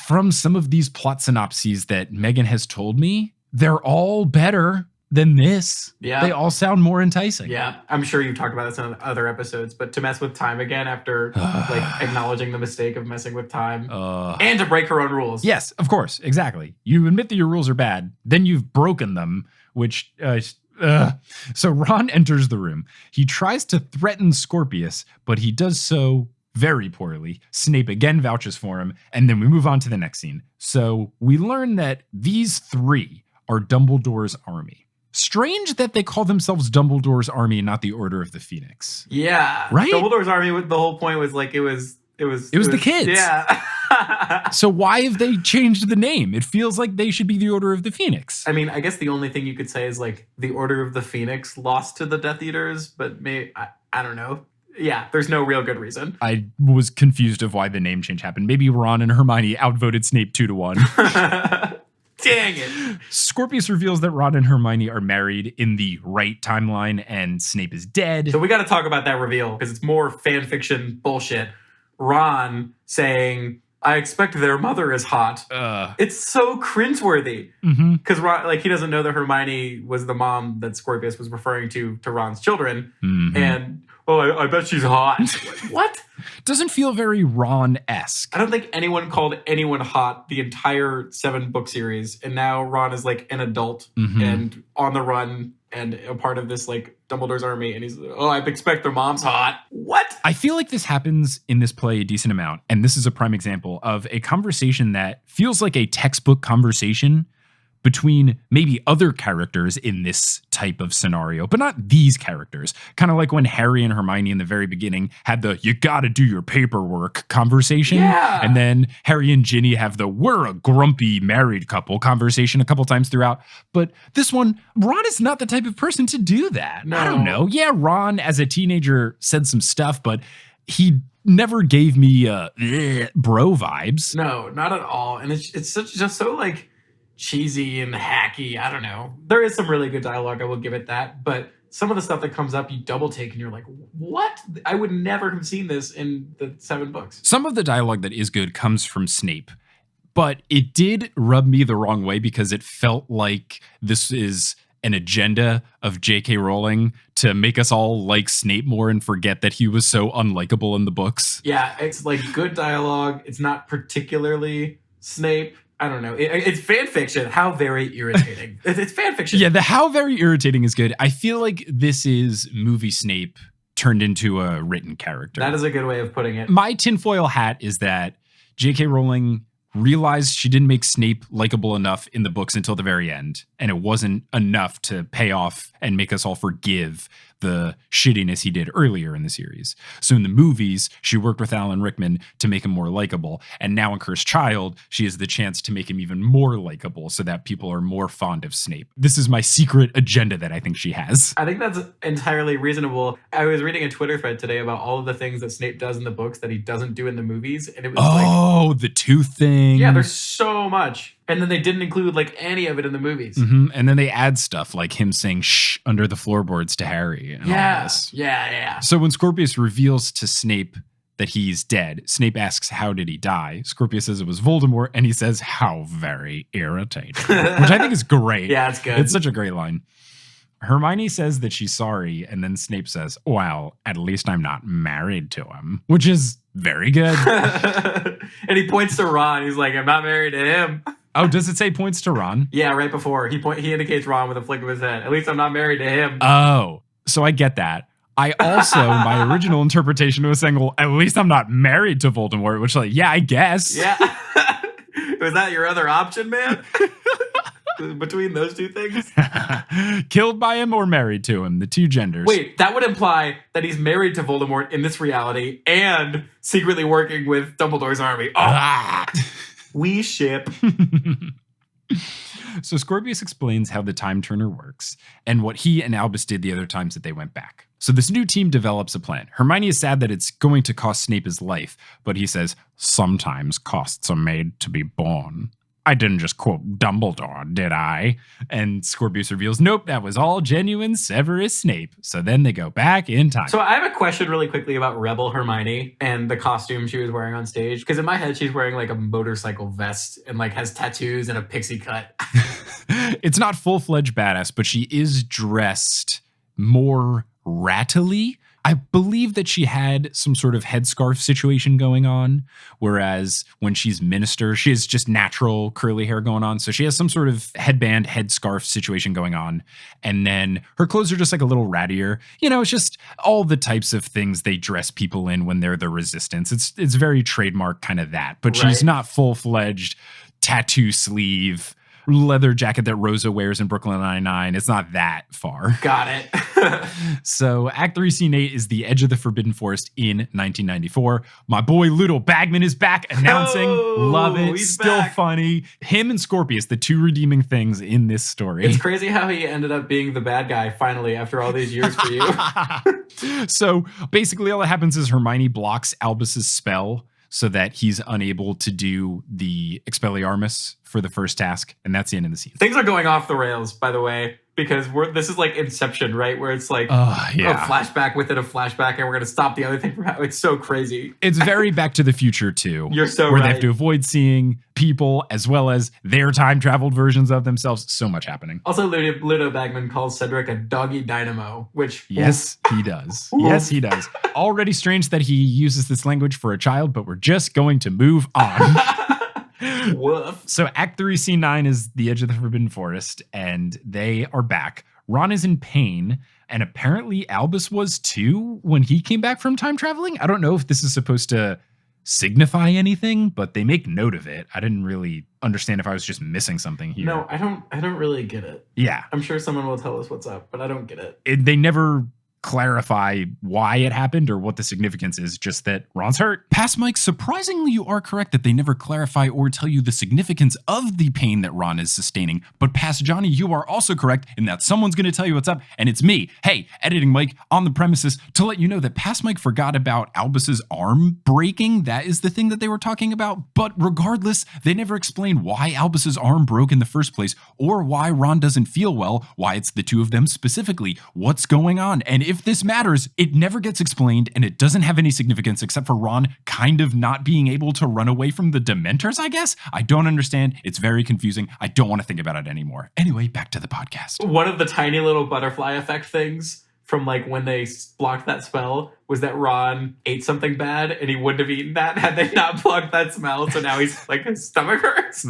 From some of these plot synopses that Megan has told me, they're all better than this. Yeah. They all sound more enticing. Yeah. I'm sure you've talked about this in other episodes, but to mess with time again after like acknowledging the mistake of messing with time and to break her own rules. Yes, of course. Exactly. You admit that your rules are bad, then you've broken them, which So Ron enters the room. He tries to threaten Scorpius, but he does so very poorly. Snape again vouches for him, and then we move on to the next scene. So we learn that these three are Dumbledore's army. Strange that they call themselves Dumbledore's army and not the Order of the Phoenix. Yeah. Right? Dumbledore's army, the whole point was like it was the kids. Yeah. So why have they changed the name? It feels like they should be the Order of the Phoenix. I mean, I guess the only thing you could say is like the Order of the Phoenix lost to the Death Eaters, but I don't know. Yeah, there's no real good reason. I was confused of why the name change happened. Maybe Ron and Hermione outvoted Snape 2-1. Dang it. Scorpius reveals that Ron and Hermione are married in the right timeline and Snape is dead. So we got to talk about that reveal because it's more fan fiction bullshit. Ron saying, I expect their mother is hot. It's so cringeworthy. Because Ron, like, he doesn't know that Hermione was the mom that Scorpius was referring to Ron's children. And, I bet she's hot. Like, what? Doesn't feel very Ron-esque. I don't think anyone called anyone hot the entire 7-book series. And now Ron is like an adult and on the run and a part of this like Dumbledore's army. And he's, I expect their mom's hot. What? I feel like this happens in this play a decent amount. And this is a prime example of a conversation that feels like a textbook conversation between maybe other characters in this type of scenario, but not these characters. Kind of like when Harry and Hermione in the very beginning had the you gotta do your paperwork conversation. Yeah. And then Harry and Ginny have the we're a grumpy married couple conversation a couple times throughout. But this one, Ron is not the type of person to do that. No. I don't know. Yeah, Ron as a teenager said some stuff, but he never gave me bro vibes. No, not at all. And it's just so like cheesy and hacky. I don't know. There is some really good dialogue. I will give it that. But some of the stuff that comes up, you double take and you're like, what? I would never have seen this in the 7 books. Some of the dialogue that is good comes from Snape, but it did rub me the wrong way because it felt like this is an agenda of J.K. Rowling to make us all like Snape more and forget that he was so unlikable in the books. Yeah, it's like good dialogue. It's not particularly Snape. I don't know. It's fan fiction. How very irritating. It's fan fiction. Yeah, the how very irritating is good. I feel like this is movie Snape turned into a written character. That is a good way of putting it. My tinfoil hat is that J.K. Rowling realized she didn't make Snape likable enough in the books until the very end, and it wasn't enough to pay off and make us all forgive the shittiness he did earlier in the series. So in the movies, she worked with Alan Rickman to make him more likable, and now in Cursed Child, she has the chance to make him even more likable so that people are more fond of Snape. This is my secret agenda that I think she has. I think that's entirely reasonable. I was reading a Twitter thread today about all of the things that Snape does in the books that he doesn't do in the movies, and it was the tooth thing. Yeah, there's so much. And then they didn't include like any of it in the movies. And then they add stuff like him saying shh under the floorboards to Harry. And all this. Yeah. So when Scorpius reveals to Snape that he's dead, Snape asks, how did he die? Scorpius says it was Voldemort, and he says, how very irritating. Which I think is great. Yeah, it's good. It's such a great line. Hermione says that she's sorry, and then Snape says, well, at least I'm not married to him, which is very good. And he points to Ron. He's like, I'm not married to him. Oh, does it say points to Ron? Yeah, right before. He indicates Ron with a flick of his head. At least I'm not married to him. Oh, so I get that. I also, my original interpretation was saying, well, at least I'm not married to Voldemort, which like, yeah, I guess. Yeah. Was that your other option, man? Between those two things? Killed by him or married to him, the two genders. Wait, that would imply that he's married to Voldemort in this reality and secretly working with Dumbledore's army. Oh. We ship. So Scorpius explains how the time turner works and what he and Albus did the other times that they went back. So this new team develops a plan. Hermione is sad that it's going to cost Snape his life, but he says, sometimes costs are made to be borne. I didn't just quote Dumbledore, did I? And Scorpius reveals, nope, that was all genuine Severus Snape. So then they go back in time. So I have a question really quickly about Rebel Hermione and the costume she was wearing on stage. Because in my head, she's wearing like a motorcycle vest and like has tattoos and a pixie cut. It's not full-fledged badass, but she is dressed more rattly I believe that she had some sort of headscarf situation going on, whereas when she's minister, she has just natural curly hair going on. So she has some sort of headband, headscarf situation going on. And then her clothes are just like a little rattier. You know, it's just all the types of things they dress people in when they're the resistance. It's very trademark kind of that. But she's not full-fledged tattoo sleeve, leather jacket that Rosa wears in Brooklyn Nine-Nine. It's not that far. Got it. So Act 3, Scene 8 is The Edge of the Forbidden Forest in 1994. My boy Ludo Bagman is back announcing. Love it. He's Still back. Funny. Him and Scorpius, the two redeeming things in this story. It's crazy how he ended up being the bad guy finally after all these years for you. So basically all that happens is Hermione blocks Albus's spell so that he's unable to do the Expelliarmus for the first task. And that's the end of the scene. Things are going off the rails, by the way, because this is like Inception, right? Where it's like a flashback within a flashback, and we're going to stop the other thing from happening. It's so crazy. It's very Back to the Future, too. You're so where right. They have to avoid seeing people as well as their time-traveled versions of themselves. So much happening. Also, Ludo Bagman calls Cedric a doggy dynamo, which... Yes, he does. Yes, he does. Already strange that he uses this language for a child, but we're just going to move on. Woof. So Act 3, Scene 9 is The Edge of the Forbidden Forest, and they are back. Ron is in pain, and apparently Albus was too when he came back from time traveling. I don't know if this is supposed to signify anything, but they make note of it. I didn't really understand if I was just missing something here. No, I don't really get it. Yeah. I'm sure someone will tell us what's up, but I don't get it. They never clarify why it happened or what the significance is, just that Ron's hurt. Past Mike, surprisingly, you are correct that they never clarify or tell you the significance of the pain that Ron is sustaining. But Past Johnny, you are also correct in that someone's going to tell you what's up, and it's me. Hey, Editing Mike on the premises to let you know that Past Mike forgot about Albus's arm breaking. That is the thing that they were talking about. But regardless, they never explain why Albus's arm broke in the first place or why Ron doesn't feel well, why it's the two of them specifically, what's going on. And if this matters, it never gets explained, and it doesn't have any significance except for Ron kind of not being able to run away from the Dementors, I guess? I don't understand. It's very confusing. I don't want to think about it anymore. Anyway, back to the podcast. One of the tiny little butterfly effect things from like when they blocked that spell was that Ron ate something bad and he wouldn't have eaten that had they not blocked that smell. So now he's like, his stomach hurts.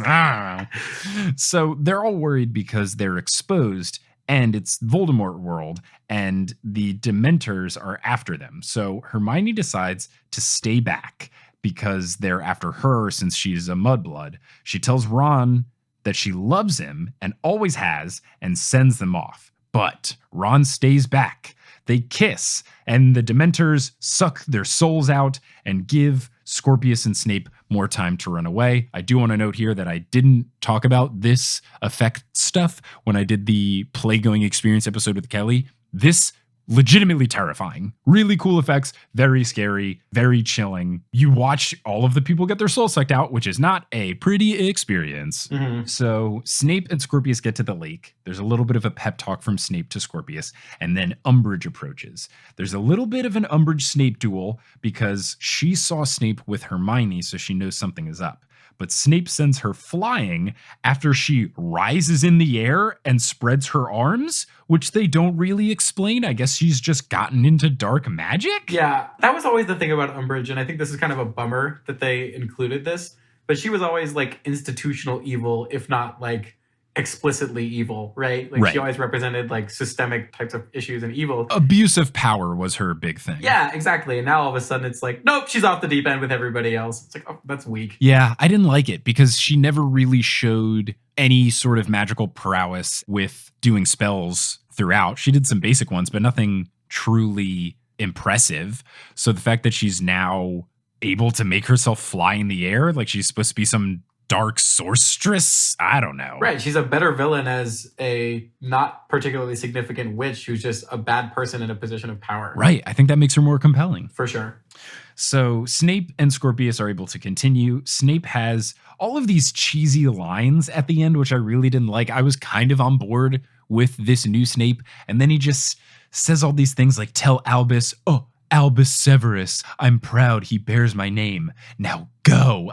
So they're all worried because they're exposed, and it's Voldemort world, and the Dementors are after them. So Hermione decides to stay back because they're after her since she's a mudblood. She tells Ron that she loves him and always has and sends them off. But Ron stays back. They kiss, and the Dementors suck their souls out and give Scorpius and Snape more time to run away. I do want to note here that I didn't talk about this effect stuff when I did the Play-Going Experience episode with Kelly. This legitimately terrifying. Really cool effects, very scary, very chilling. You watch all of the people get their soul sucked out, which is not a pretty experience. Mm-hmm. So Snape and Scorpius get to the lake. There's a little bit of a pep talk from Snape to Scorpius, and then Umbridge approaches. There's a little bit of an Umbridge-Snape duel because she saw Snape with Hermione, so she knows something is up. But Snape sends her flying after she rises in the air and spreads her arms, which they don't really explain. I guess she's just gotten into dark magic? Yeah, that was always the thing about Umbridge, and I think this is kind of a bummer that they included this, but she was always like institutional evil, if not like explicitly evil, right? Like she always represented like systemic types of issues and evil. Abuse of power was her big thing. Yeah, exactly. And now all of a sudden it's like, nope, she's off the deep end with everybody else. It's like, oh, that's weak. Yeah, I didn't like it because she never really showed any sort of magical prowess with doing spells throughout. She did some basic ones, but nothing truly impressive. So the fact that she's now able to make herself fly in the air, like she's supposed to be some dark sorceress, I don't know. Right, she's a better villain as a not particularly significant witch who's just a bad person in a position of power. Right, I think that makes her more compelling. For sure. So Snape and Scorpius are able to continue. Snape has all of these cheesy lines at the end, which I really didn't like. I was kind of on board with this new Snape, and then he just says all these things like, tell Albus, oh, Albus Severus, I'm proud he bears my name. Now go.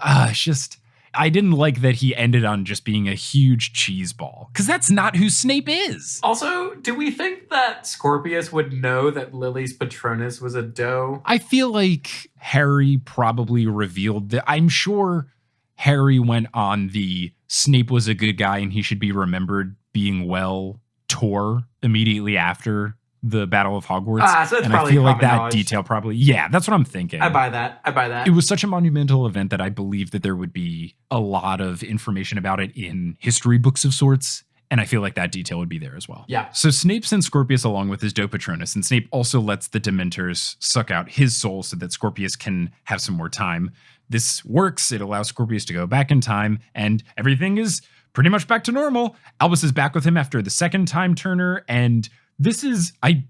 I didn't like that he ended on just being a huge cheese ball, because that's not who Snape is. Also, do we think that Scorpius would know that Lily's Patronus was a doe? I feel like Harry probably revealed that. I'm sure Harry went on the Snape was a good guy and he should be remembered being well tour immediately after the Battle of Hogwarts. So that's and probably I feel like common that knowledge. detail probably, yeah, that's what I'm thinking. I buy that. It was such a monumental event that I believe that there would be a lot of information about it in history books of sorts. And I feel like that detail would be there as well. Yeah. So Snape sends Scorpius along with his doe Patronus, and Snape also lets the Dementors suck out his soul so that Scorpius can have some more time. This works. It allows Scorpius to go back in time, and everything is pretty much back to normal. Albus is back with him after the second time turner, and this is, I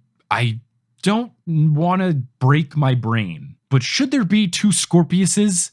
don't want to break my brain, but should there be two Scorpiuses?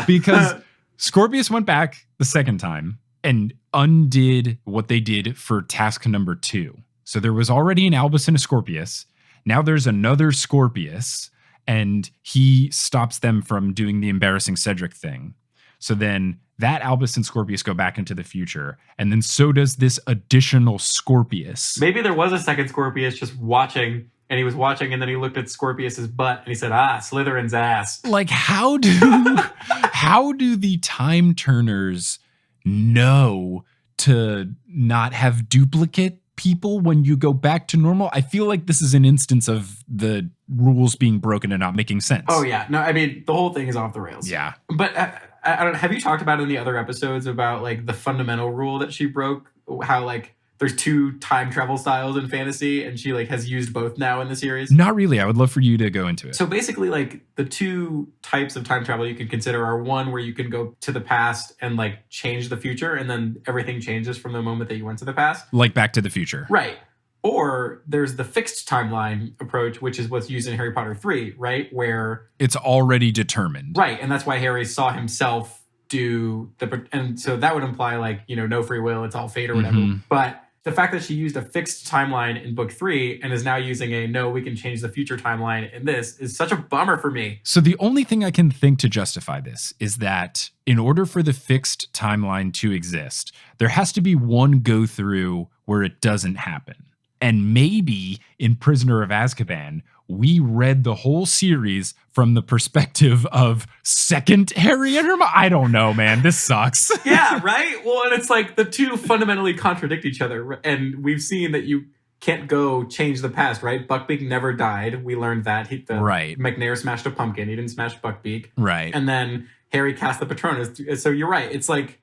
Because Scorpius went back the second time and undid what they did for task number 2. So there was already an Albus and a Scorpius. Now there's another Scorpius, and he stops them from doing the embarrassing Cedric thing. So then that Albus and Scorpius go back into the future, and then so does this additional Scorpius. Maybe there was a second Scorpius just watching, and he was watching, and then he looked at Scorpius's butt, and he said, Slytherin's ass. Like, how do the time turners know to not have duplicate people when you go back to normal? I feel like this is an instance of the rules being broken and not making sense. Oh, yeah. No, I mean, the whole thing is off the rails. Yeah. But I don't know. Have you talked about in the other episodes about like the fundamental rule that she broke? How like there's 2 time travel styles in fantasy, and she like has used both now in the series? Not really. I would love for you to go into it. So basically, like the 2 types of time travel you could consider are one where you can go to the past and like change the future, and then everything changes from the moment that you went to the past. Like Back to the Future. Right. Or there's the fixed timeline approach, which is what's used in Harry Potter 3, right? Where it's already determined. Right. And that's why Harry saw himself do and so that would imply like, no free will, it's all fate or whatever. Mm-hmm. But the fact that she used a fixed timeline in book 3 and is now using we can change the future timeline in this is such a bummer for me. So the only thing I can think to justify this is that in order for the fixed timeline to exist, there has to be one go through where it doesn't happen. And maybe in Prisoner of Azkaban, we read the whole series from the perspective of second Harry and Hermione. I don't know, man. This sucks. Yeah, right? Well, and it's like the 2 fundamentally contradict each other. And we've seen that you can't go change the past, right? Buckbeak never died. We learned that. Right. McNair smashed a pumpkin. He didn't smash Buckbeak. Right. And then Harry cast the Patronus. So you're right. It's like,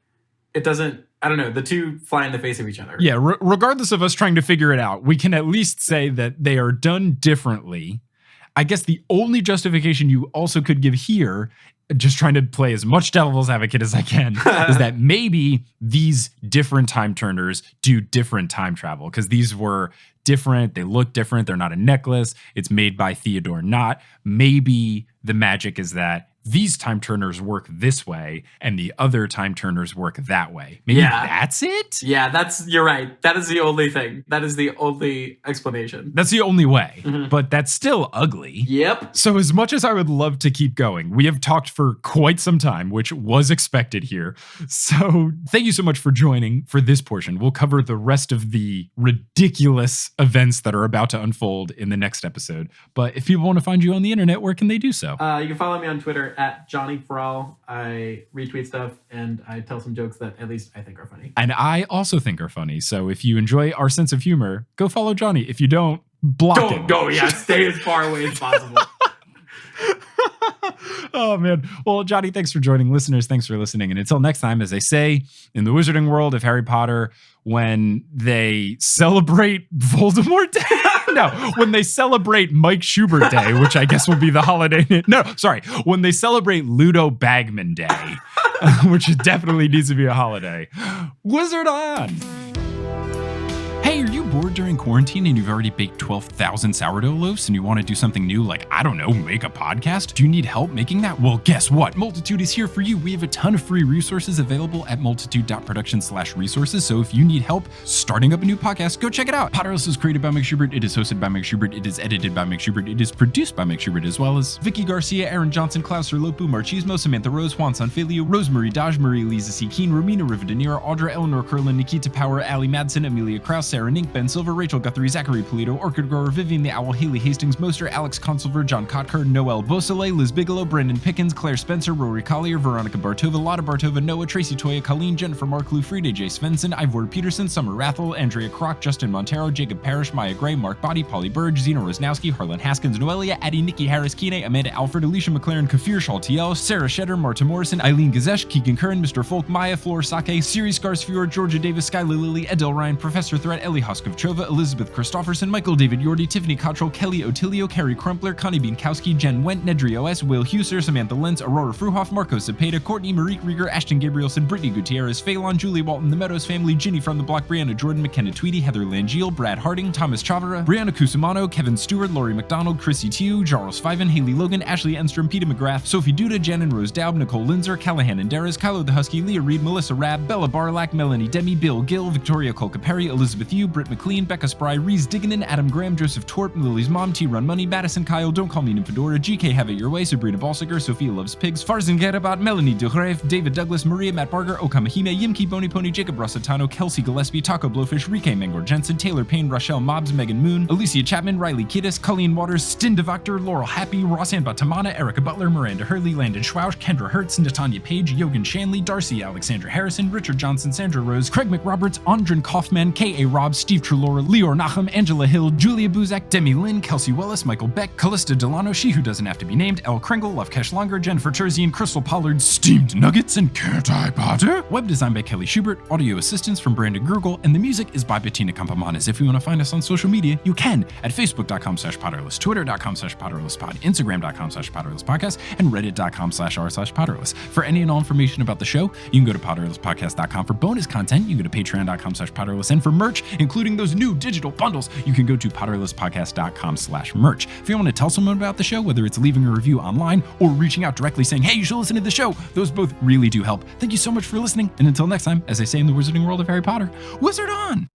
it doesn't, I don't know, the 2 fly in the face of each other. Yeah, regardless of us trying to figure it out, we can at least say that they are done differently. I guess the only justification you also could give here, just trying to play as much devil's advocate as I can, is that maybe these different time turners do different time travel, because these were different, they look different, they're not a necklace, it's made by Theodore Knott. Maybe the magic is that these time turners work this way and the other time turners work that way. Maybe that's it? Yeah, you're right. That is the only thing. That is the only explanation. That's the only way, but that's still ugly. Yep. So as much as I would love to keep going, we have talked for quite some time, which was expected here. So thank you so much for joining for this portion. We'll cover the rest of the ridiculous events that are about to unfold in the next episode. But if people want to find you on the internet, where can they do so? You can follow me on Twitter at Johnny Frohl. I retweet stuff and I tell some jokes that at least I think are funny. And I also think are funny. So if you enjoy our sense of humor, go follow Johnny. If you don't, block him. Stay as far away as possible. Oh, man. Well, Johnny, thanks for joining. Listeners, thanks for listening. And until next time, as they say in the wizarding world of Harry Potter, when they celebrate Voldemort Day, no, when they celebrate Mike Schubert Day, which I guess will be the holiday. No, sorry. When they celebrate Ludo Bagman Day, which definitely needs to be a holiday. Wizard on! Hey, are you bored bored during quarantine and you've already baked 12,000 sourdough loaves and you want to do something new like, I don't know, make a podcast? Do you need help making that? Well, guess what? Multitude is here for you. We have a ton of free resources available at multitude.production/resources. So if you need help starting up a new podcast, go check it out. Potterless is created by Mike Schubert. It is hosted by Mike Schubert. It is edited by Mike Schubert. It is produced by Mike Schubert, as well as Vicky Garcia, Aaron Johnson, Klaus Lopu, Marchismo, Samantha Rose, Juan Sanfilio, Rosemary Dodge, Marie Lisa C. Keen, Romina Rivadeneira, Audra, Eleanor Curlin, Nikita Power, Ali Madsen, Amelia Krause, Sarah Nink, Ben Silver, Rachel Guthrie, Zachary Polito, Orchid Grower, Vivian the Owl, Haley Hastings, Moster, Alex Consulver, John Kotker, Noel Beausoleil, Liz Bigelow, Brandon Pickens, Claire Spencer, Rory Collier, Veronica Bartova, Lotta Bartova, Noah, Tracy Toya, Colleen, Jennifer Mark, Lou Frieda, Jay Svensson, Ivor Peterson, Summer Rathel, Andrea Kroc, Justin Montero, Jacob Parrish, Maya Gray, Mark Body, Polly Burge, Zena Rosnowski, Harlan Haskins, Noelia, Addie, Nikki Harris, Kine, Amanda Alfred, Alicia McLaren, Kafir Shaltiel, Sarah Shedder, Marta Morrison, Eileen Gazesh, Keegan Curran, Mr. Folk, Maya, Flor Sake, Siri Skarsfjord, Georgia Davis, Skylar Lilly, Adele Ryan, Professor Threat, Ellie Hoskovchova, Elizabeth Christofferson, Michael David Yordi, Tiffany Cottrell, Kelly Otilio, Carrie Crumpler, Connie Bienkowski, Jen Went, Nedry OS, Will Huser, Samantha Lentz, Aurora Fruhoff, Marco Cepeda, Courtney, Marique Rieger, Ashton Gabrielson, Brittany Gutierrez, Phelan, Julie Walton, The Meadows Family, Ginny from the Block, Brianna Jordan, McKenna Tweedy, Heather Langeal, Brad Harding, Thomas Chavara, Brianna Cusimano, Kevin Stewart, Laurie McDonald, Chrissy Tiu, Charles Fiven, Haley Logan, Ashley Enstrom, Peter McGrath, Sophie Duda, Jen and Rose Daub, Nicole Linzer, Callahan and Darris, Kylo the Husky, Leah Reed, Melissa Rabb, Bella Barlack, Melanie Demi, Bill Gill, Victoria Colcapari, Elizabeth Yu, Britt McLean, Becca Spry, Reese Dignan, Adam Graham, Joseph Torp, Lily's Mom, T Run Money, Madison Kyle, Don't Call Me Nymphadora, GK Have It Your Way, Sabrina Balsiger, Sophia Loves Pigs, Farzan Gerabat, Melanie Duhref, David Douglas, Maria Matt Barger, Okamahime, Yimki Bony Pony, Jacob Rossitano, Kelsey Gillespie, Taco Blowfish, Rike Mangor Jensen, Taylor Payne, Rochelle Mobbs, Megan Moon, Alicia Chapman, Riley Kiddis, Colleen Waters, Stin DeVoctor, Laurel Happy, Rossan Batamana, Erica Butler, Miranda Hurley, Landon Schwausch, Kendra Hertz, Natanya Page, Yogan Shanley, Darcy Alexandra Harrison, Richard Johnson, Sandra Rose, Craig McRoberts, Andren Kaufman, K.A. Robb, Steve Trelaura, Leor Nachum, Angela Hill, Julia Buzak, Demi Lynn, Kelsey Willis, Michael Beck, Callista Delano, She Who Doesn't Have to Be Named, Elle Kringle, Lovekesh Longer, Jennifer Terzian, Crystal Pollard, Steamed Nuggets, and Can't I Potter? Web design by Kelly Schubert, audio assistance from Brandon Grugel, and the music is by Bettina Campamanes. If you want to find us on social media, you can at facebook.com/Potterless, twitter.com/Potterlesspod, instagram.com/PotterlessPodcast, and reddit.com/r/Potterless. For any and all information about the show, you can go to potterlesspodcast.com. For bonus content, you can go to patreon.com/Potterless. And for merch, including those new digital bundles, you can go to potterlesspodcast.com/merch. If you want to tell someone about the show, whether it's leaving a review online or reaching out directly saying, hey, you should listen to the show, those both really do help. Thank you so much for listening. And until next time, as I say in the wizarding world of Harry Potter, wizard on!